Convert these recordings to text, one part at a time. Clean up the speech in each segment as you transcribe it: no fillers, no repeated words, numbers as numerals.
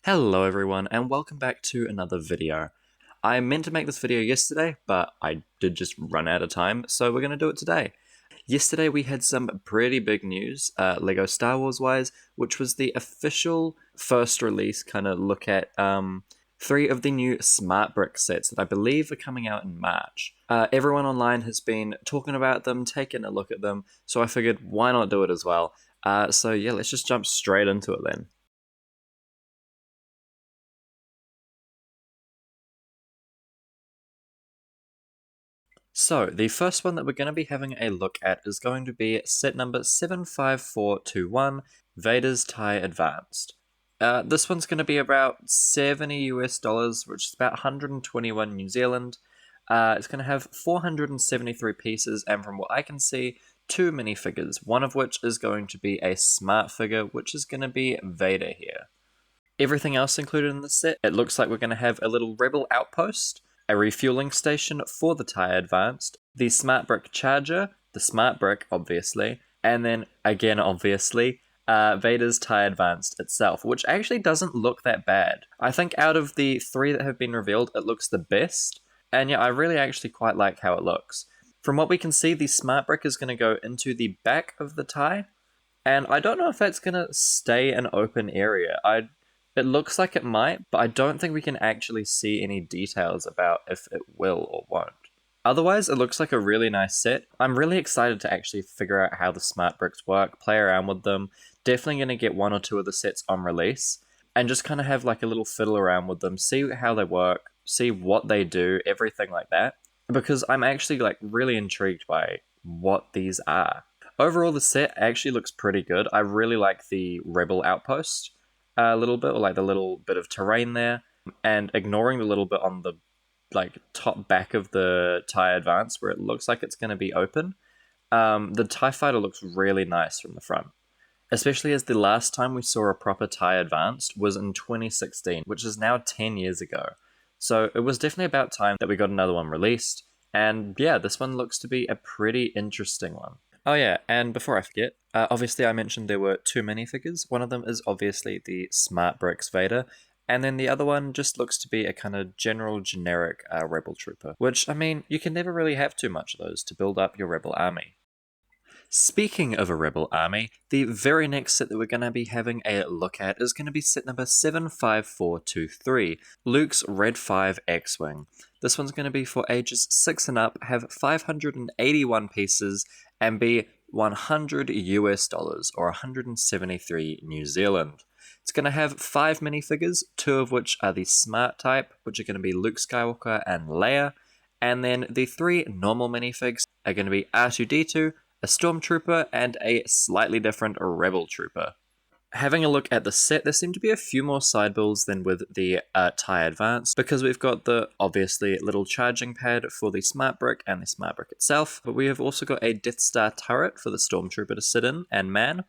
Hello everyone and welcome back to another video. I meant to make this video yesterday, but I did just run out of time, so we're going to do it today. Yesterday we had some pretty big news, LEGO Star Wars wise, which was the official first release kind of look at 3 of the new Smart Brick sets that I believe are coming out in March. Everyone online has been talking about them, taking a look at them, so I figured why not do it as well. So yeah, let's just jump straight into it then. So, the first one that we're going to be having a look at is going to be set number 75421, Vader's TIE Advanced. This one's going to be about 70 US dollars, which is about 121 New Zealand. It's going to have 473 pieces, and from what I can see, 2 minifigures, one of which is going to be a smart figure, which is going to be Vader here. Everything else included in the set, it looks like we're going to have a little Rebel outpost, a refueling station for the TIE Advanced, the Smart Brick Charger, the Smart Brick, obviously, and then, again, obviously, Vader's TIE Advanced itself, which actually doesn't look that bad. I think out of the 3 that have been revealed, it looks the best, and yeah, I really actually quite like how it looks. From what we can see, the Smart Brick is going to go into the back of the TIE, and I don't know if that's going to stay an open area. It looks like it might, but I don't think we can actually see any details about if it will or won't. Otherwise, it looks like a really nice set. I'm really excited to actually figure out how the smart bricks work, play around with them. Definitely going to get 1 or 2 of the sets on release, and just kind of have like a little fiddle around with them, see how they work, see what they do, everything like that. Because I'm actually like really intrigued by what these are. Overall, the set actually looks pretty good. I really like the Rebel Outpost a little bit, or like the little bit of terrain there, and ignoring the little bit on the like top back of the TIE Advance where it looks like it's going to be open. The TIE Fighter looks really nice from the front, especially as the last time we saw a proper TIE Advanced was in 2016, which is now 10 years ago. So it was definitely about time that we got another one released, and yeah, this one looks to be a pretty interesting one. Oh yeah, and before I forget, obviously I mentioned there were 2 minifigures. One of them is obviously the Smart Bricks Vader, and then the other one just looks to be a kind of general generic Rebel Trooper, which, I mean, you can never really have too much of those to build up your Rebel army. Speaking of a Rebel army, the very next set that we're going to be having a look at is going to be set number 75423, Luke's Red 5 X-Wing. This one's going to be for ages 6 and up, have 581 pieces, and be 100 US dollars, or 173 New Zealand. It's going to have 5 minifigures, 2 of which are the Smart type, which are going to be Luke Skywalker and Leia, and then the 3 normal minifigs are going to be R2-D2, a Stormtrooper, and a slightly different Rebel Trooper. Having a look at the set, there seem to be a few more side builds than with the TIE Advance, because we've got the, obviously, little charging pad for the Smart Brick and the Smart Brick itself, but we have also got a Death Star turret for the Stormtrooper to sit in and man.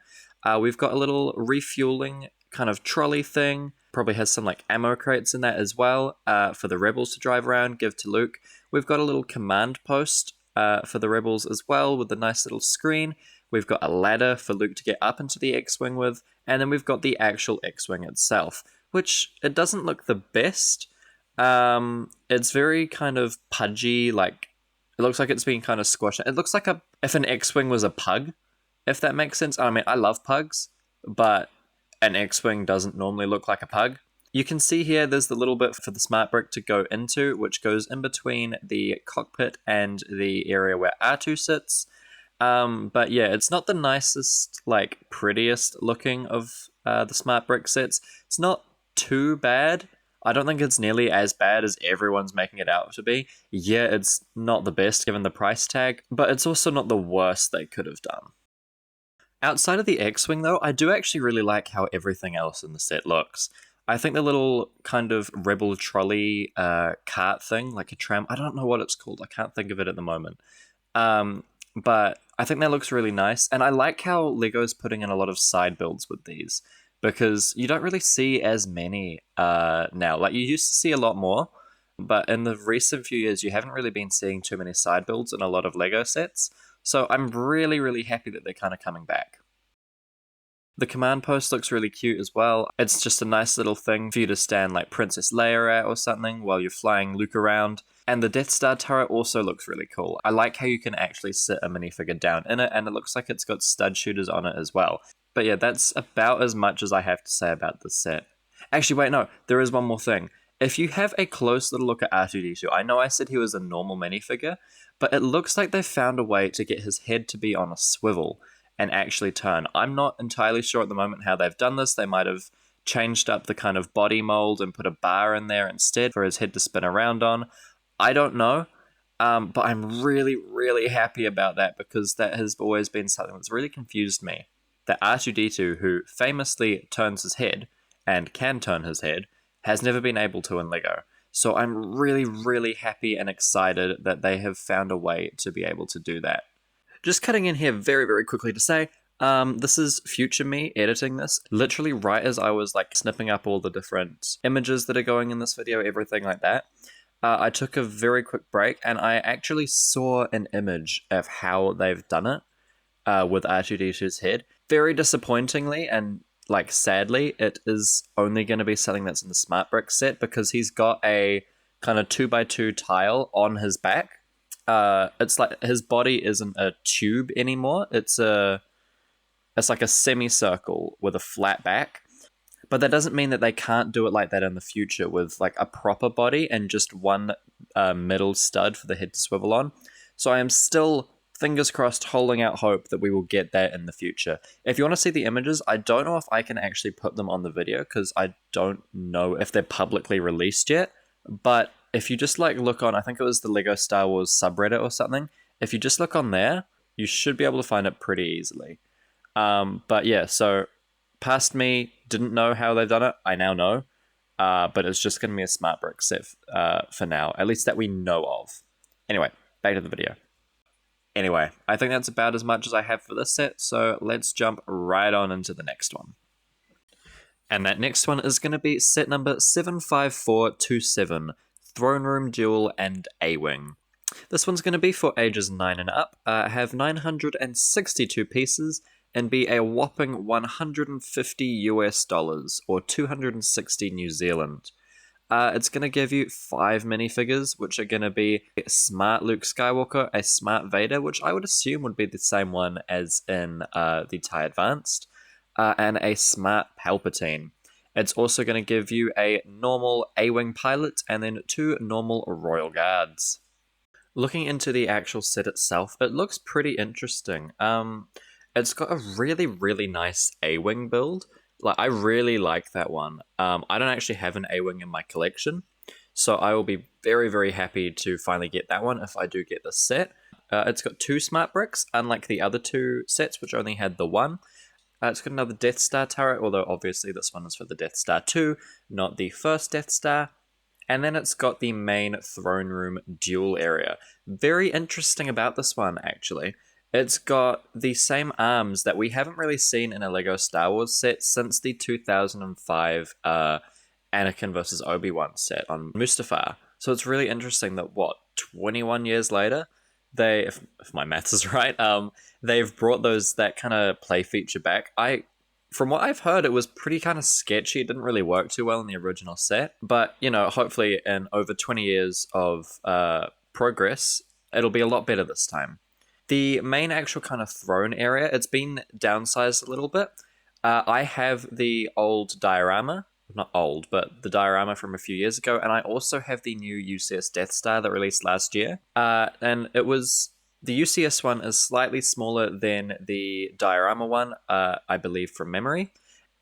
We've got a little refueling kind of trolley thing, probably has some like ammo crates in that as well, for the Rebels to drive around, give to Luke. We've got a little command post for the Rebels as well, with a nice little screen. We've got a ladder for Luke to get up into the X-Wing with, and then we've got the actual X-Wing itself, which it doesn't look the best. It's very kind of pudgy, like it looks like it's being kind of squashed. It looks like if an X-Wing was a pug, if that makes sense. I mean, I love pugs, but an X-Wing doesn't normally look like a pug. You can see here there's the little bit for the smart brick to go into, which goes in between the cockpit and the area where R2 sits. But yeah, it's not the nicest, like, prettiest looking of the smart brick sets. It's not too bad. I don't think it's nearly as bad as everyone's making it out to be. Yeah, it's not the best given the price tag, but it's also not the worst they could have done. Outside of the X-Wing, though, I do actually really like how everything else in the set looks. I think the little kind of rebel trolley cart thing, like a tram, I don't know what it's called. I can't think of it at the moment. But I think that looks really nice. And I like how Lego's putting in a lot of side builds with these, because you don't really see as many now. Like, you used to see a lot more, but in the recent few years, you haven't really been seeing too many side builds in a lot of Lego sets. So I'm really, really happy that they're kind of coming back. The command post looks really cute as well. It's just a nice little thing for you to stand like Princess Leia at or something while you're flying Luke around. And the Death Star turret also looks really cool. I like how you can actually sit a minifigure down in it, and it looks like it's got stud shooters on it as well. But yeah, that's about as much as I have to say about this set. Actually, wait, no, there is one more thing. If you have a close little look at R2-D2, I know I said he was a normal minifigure, but it looks like they've found a way to get his head to be on a swivel and actually turn. I'm not entirely sure at the moment how they've done this. They might have changed up the kind of body mold and put a bar in there instead for his head to spin around on. I don't know, but I'm really, really happy about that because that has always been something that's really confused me. That R2-D2, who famously turns his head and can turn his head, has never been able to in LEGO. So I'm really, really happy and excited that they have found a way to be able to do that. Just cutting in here very, very quickly to say, this is future me editing this. Literally right as I was like snipping up all the different images that are going in this video, everything like that. I took a very quick break and I actually saw an image of how they've done it with R2-D2's head. Very disappointingly and like sadly, it is only going to be something that's in the Smart Brick set because he's got a kind of 2x2 tile on his back. It's like his body isn't a tube anymore. It's like a semicircle with a flat back. But that doesn't mean that they can't do it like that in the future with like a proper body and just one middle stud for the head to swivel on. So I am still, fingers crossed, holding out hope that we will get that in the future. If you want to see the images, I don't know if I can actually put them on the video because I don't know if they're publicly released yet. But if you just like look on, I think it was the LEGO Star Wars subreddit or something. If you just look on there, you should be able to find it pretty easily. But yeah, so past me didn't know how they've done it. I now know. But it's just going to be a Smart Brick set for now, at least that we know of. Anyway, back to the video. Anyway, I think that's about as much as I have for this set, so let's jump right on into the next one. And that next one is going to be set number 75427, Throne Room Duel and A-Wing. This one's going to be for ages 9 and up, have 962 pieces, and be a whopping $150 US, or 260 New Zealand. It's going to give you 5 minifigures, which are going to be a Smart Luke Skywalker, a Smart Vader, which I would assume would be the same one as in the TIE Advanced, and a Smart Palpatine. It's also going to give you a normal A-Wing pilot, and then 2 normal Royal Guards. Looking into the actual set itself, it looks pretty interesting. It's got a really, really nice A-Wing build. Like, I really like that one. I don't actually have an A-Wing in my collection, so I will be very, very happy to finally get that one if I do get this set. It's got 2 Smart Bricks, unlike the other 2 sets, which only had the 1. It's got another Death Star turret, although obviously this one is for the Death Star 2, not the first Death Star. And then it's got the main throne room duel area. Very interesting about this one, actually. It's got the same arms that we haven't really seen in a LEGO Star Wars set since the 2005 Anakin vs. Obi-Wan set on Mustafar. So it's really interesting that, 21 years later, if my maths is right, they've brought that kind of play feature back. From what I've heard, it was pretty kind of sketchy. It didn't really work too well in the original set. But, hopefully in over 20 years of progress, it'll be a lot better this time. The main actual kind of throne area, it's been downsized a little bit. I have the old diorama. Not old, but the diorama from a few years ago. And I also have the new UCS Death Star that released last year. And the UCS one is slightly smaller than the diorama one, I believe from memory.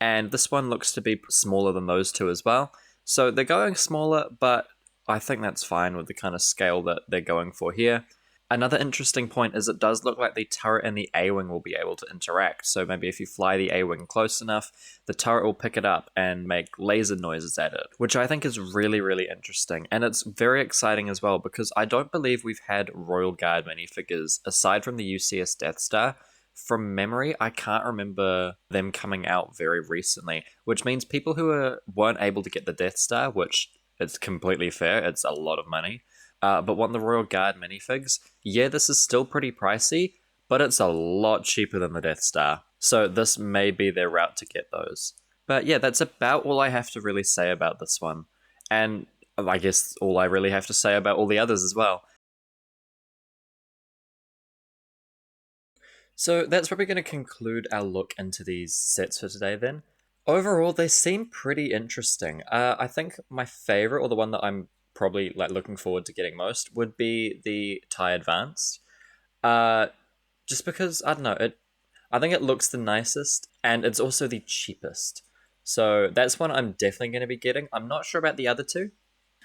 And this one looks to be smaller than those 2 as well. So they're going smaller, but I think that's fine with the kind of scale that they're going for here. Another interesting point is it does look like the turret and the A-Wing will be able to interact. So maybe if you fly the A-Wing close enough, the turret will pick it up and make laser noises at it, which I think is really, really interesting. And it's very exciting as well because I don't believe we've had Royal Guard minifigures aside from the UCS Death Star. From memory, I can't remember them coming out very recently, which means people who weren't able to get the Death Star, which is completely fair, it's a lot of money, but want the Royal Guard minifigs, yeah, this is still pretty pricey, but it's a lot cheaper than the Death Star. So this may be their route to get those. But yeah, that's about all I have to really say about this one. And I guess all I really have to say about all the others as well. So that's probably going to conclude our look into these sets for today then. Overall, they seem pretty interesting. I think my favorite, or the one that I'm probably like looking forward to getting most, would be the Thai Advanced. Uh, just because I don't know it. I think it looks the nicest, and it's also the cheapest. So that's one I'm definitely going to be getting. I'm not sure about the other two.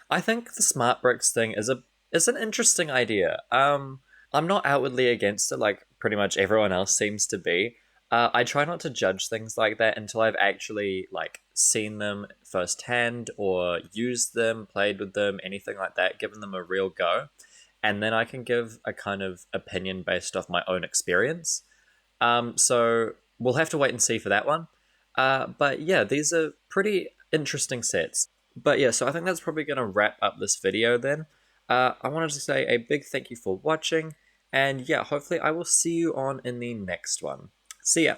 I think the smart bricks thing is an interesting idea. I'm not outwardly against it, like pretty much everyone else seems to be. I try not to judge things like that until I've actually like seen them firsthand or used them, played with them, anything like that, given them a real go, and then I can give a kind of opinion based off my own experience. So we'll have to wait and see for that one. But yeah, these are pretty interesting sets. But yeah, so I think that's probably going to wrap up this video then. I wanted to say a big thank you for watching, and yeah, hopefully I will see you on in the next one. See ya!